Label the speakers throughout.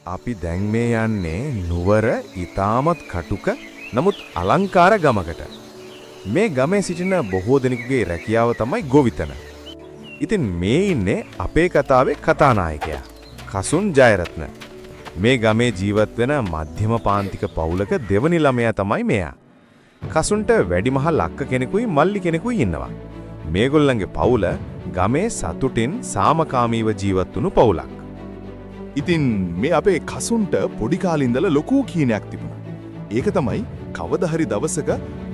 Speaker 1: අපි දැන් මේ යන්නේ නුවර ඊටමත් කටුක නමුත් අලංකාර ගමකට. මේ ගමේ සිටින බොහෝ දෙනෙකුගේ රැකියාව තමයි ගොවිතැන. ඉතින් මේ ඉන්නේ අපේ කතාවේ කතානායකයා කසුන් ජයරත්න. මේ ගමේ ජීවත් වෙන මධ්‍යම පාන්තික පවුලක දෙවනි ළමයා තමයි මෙයා. කසුන්ට වැඩිමහල් අක්ක කෙනෙකුයි මල්ලි කෙනෙකුයි ඉන්නවා. මේගොල්ලන්ගේ පවුල ගමේ සතුටින් සාමකාමීව ජීවත් වුණු පවුලක්.
Speaker 2: ඉතින් මේ අපේ කසුන්ට පොඩි කාලේ ඉඳලා ලොකු කීනයක් තිබුණා. ඒක තමයි කවදා හරි දවසක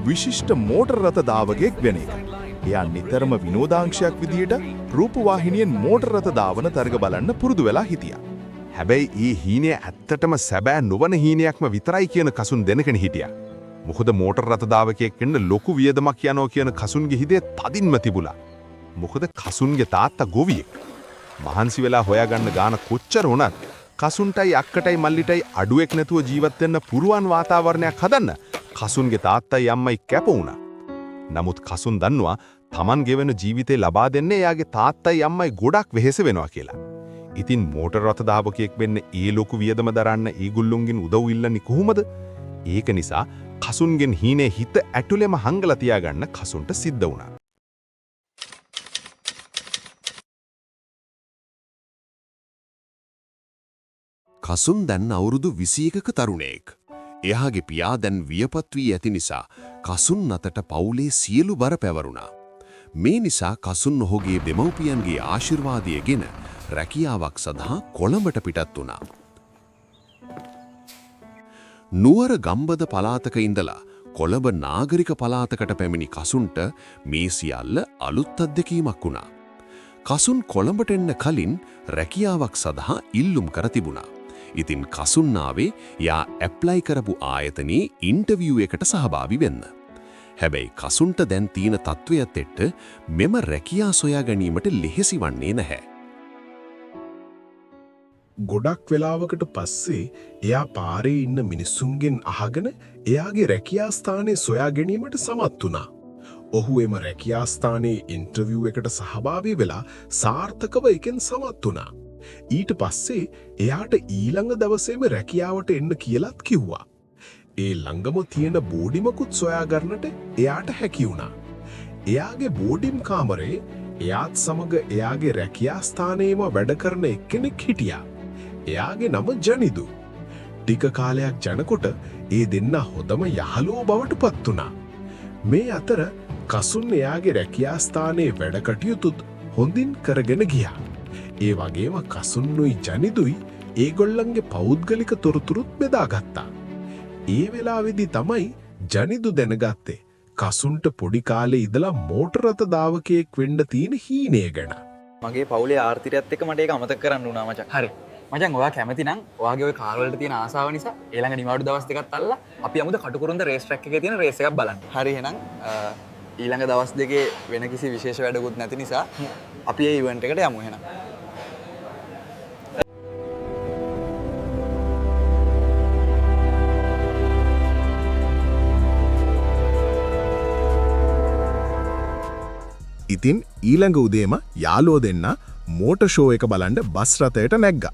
Speaker 2: විශිෂ්ට මෝටර රථ දාවකයෙක් වෙන එක. එයා නිතරම විනෝදාංශයක් විදියට රූපවාහිනියෙන් මෝටර රථ දාවන තරග බලන්න පුරුදු වෙලා හිටියා. හැබැයි ඊ හීනය ඇත්තටම සැබෑ නොවන හීනයක්ම විතරයි කියන කසුන් දෙනකනේ හිටියා. මොකද මෝටර රථ දාවකයෙක් වෙන්න ලොකු වියදමක් යනවා කියන කසුන්ගේ හිතේ තදින්ම තිබුණා. මොකද කසුන්ගේ තාත්තා ගොවියෙක්. මහන්සි වෙලා හොයාගන්න ගාන කොච්චර වුණත් කසුන්ටයි අක්කටයි මල්ලිටයි අඩුවෙක් නැතුව ජීවත් වෙන්න පුරුවන් වාතාවරණයක් හදන්න කසුන්ගේ තාත්තයි අම්මයි කැප වුණා. නමුත් කසුන් දන්නවා Taman ගෙවන ජීවිතේ ලබා දෙන්නේ එයාගේ තාත්තයි අම්මයි ගොඩක් වෙහෙස වෙනවා කියලා. ඉතින් මෝටර රථ දාවකයෙක් වෙන්න ඒ ලොකු වියදම දරන්න ඒගොල්ලොන්ගෙන් උදව් ඉල්ලන්නේ කොහොමද? ඒක නිසා කසුන්ගෙන් හීනේ හිත ඇටුලෙම හංගලා තියාගන්න කසුන්ට සිද්ධ වුණා.
Speaker 3: කසුන් දැන් අවුරුදු 21ක තරුණයෙක්. එයාගේ පියා දැන් වියපත් වී ඇති නිසා කසුන් අතට පවුලේ සියලු බර පැවරුණා. මේ නිසා කසුන් ඔහුගේ දෙමව්පියන්ගේ ආශිර්වාදයගෙන රැකියාවක් සඳහා කොළඹට පිටත් වුණා. නුවර ගම්බද පළාතක ඉඳලා කොළඹ නාගරික පළාතකට පැමිණි කසුන්ට මේ සියල්ල අලුත් අත්දැකීමක් වුණා. කසුන් කොළඹට එන්න කලින් රැකියාවක් සඳහා ඉල්ලුම් කර තිබුණා. ඉතින් කසුන් ආවේ යා ඇප්ලයි කරපු ආයතනයේ ඉන්ටර්විව් එකට සහභාගී වෙන්න. හැබැයි කසුන්ට දැන් තියෙන තත්වයට එක්ක මෙම රැකියා සොයා ගැනීමට ලෙහෙසි වන්නේ නැහැ.
Speaker 4: ගොඩක් වෙලාවකට පස්සේ එයා පාරේ ඉන්න මිනිස්සුන්ගෙන් අහගෙන එයාගේ රැකියා ස්ථානය සොයා ගැනීමට සමත් වුණා. ඔහු එම රැකියා ස්ථානයේ ඉන්ටර්විව් එකට සහභාගී වෙලා සාර්ථකව එකෙන් සමත් වුණා. ඊට පස්සේ එයාට ඊළඟ දවසේම රැකියාවට එන්න කියලාත් කිව්වා. ඒ ළඟම තියෙන බෝඩිමකුත් සොයා ගන්නට එයාට හැකි වුණා. එයාගේ බෝඩිම් කාමරේ එයාත් සමග එයාගේ රැකියා ස්ථානයේම වැඩ කරන එක්කෙනෙක් හිටියා. එයාගේ නම ජනිදු. ටික කාලයක් යනකොට ඒ දෙන්න හොඳම යහළුවෝ බවට පත් වුණා. මේ අතර කසුන් එයාගේ රැකියා ස්ථානයේ වැඩ කටයුතුත් හොඳින් කරගෙන ගියා. ඒ වගේම කසුන්නුයි ජනිදුයි ඒගොල්ලන්ගේ පෞද්ගලික තොරතුරුත් බෙදාගත්තා. ඒ වෙලාවේදී තමයි ජනිදු දැනගත්තේ කසුන්ට පොඩි කාලේ ඉඳලා මෝටර රථ දාවකයෙක් වෙන්න තියෙන හීනය ගැන.
Speaker 5: මගේ පවුලේ ආර්ථිකයත් එක්ක මට ඒක අමතක කරන්න වුණා මචං. හරි. මචං ඔයා කැමති නම් ඔයාගේ ওই කාර් වලට තියෙන ආසාව නිසා ඊළඟ නිවාඩු දවස් දෙකක් අල්ලලා අපි යමුද කටුකුරුන්ද රේස් ට්‍රැක් එකේ තියෙන රේස් එකක් බලන්න. හරි එහෙනම් ඊළඟ දවස් දෙකේ වෙන කිසි විශේෂ වැඩකුත් නැති නිසා අපි ඒ ඉවෙන්ට් එකට යමු එහෙනම්.
Speaker 4: ඉතින් ඊළඟ උදේම යාළුවෝ දෙන්න මෝටර් ෂෝ එක බලන්න බස් රථයට නැග්ගා.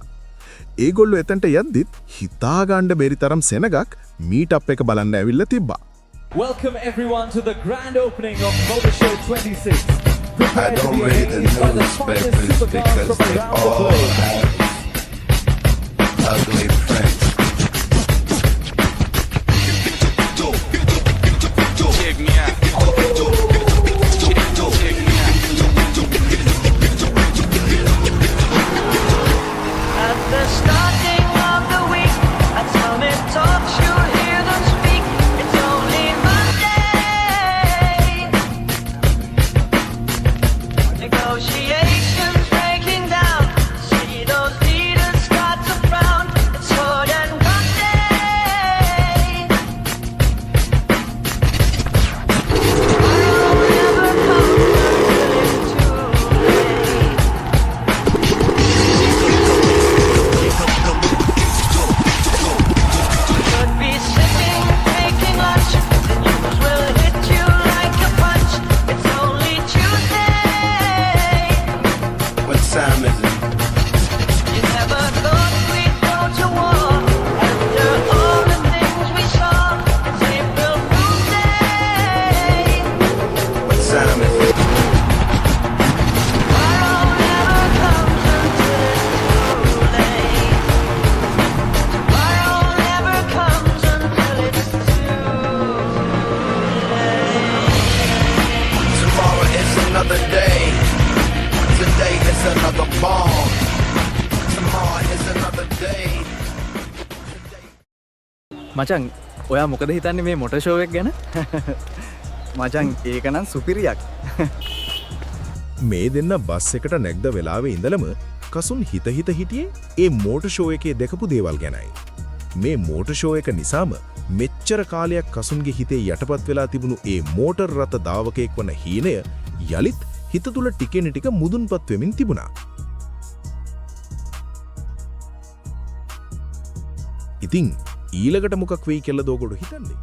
Speaker 4: ඒගොල්ලෝ එතනට යද්දිත් හිතා ගන්න බැරි තරම් සෙනගක් මීට් අප් එක බලන්න ඇවිල්ලා තිබ්බා.
Speaker 6: Welcome everyone to the grand opening of Motor Show 26.
Speaker 7: I don't read the newspapers because they all have ugly friends.
Speaker 8: Negotiations breaking down. See those leaders start to frown. It's more than
Speaker 5: මචං ඔයා මොකද හිතන්නේ මේ motor show එක ගැන? මචං ඒක නම් සුපිරියක්.
Speaker 4: මේ දෙන්න බස් එකට නැග්ද වෙලාවේ ඉඳලම කසුන් හිත හිටියේ ඒ මෝටර් ෂෝ එකේ දැකපු දේවල් ගැනයි. මේ මෝටර් ෂෝ එක නිසාම මෙච්චර කාලයක් කසුන්ගේ හිතේ යටපත් වෙලා තිබුණු ඒ මෝටර් රථ දාවකයෙක් වන හීනය යලිත් හිත තුල ටිකෙන ටික මුදුන්පත් වෙමින් තිබුණා. ඉතින් ඊළඟට මොකක් වෙයි කියලා දෝගොඩ හිතන්නේ?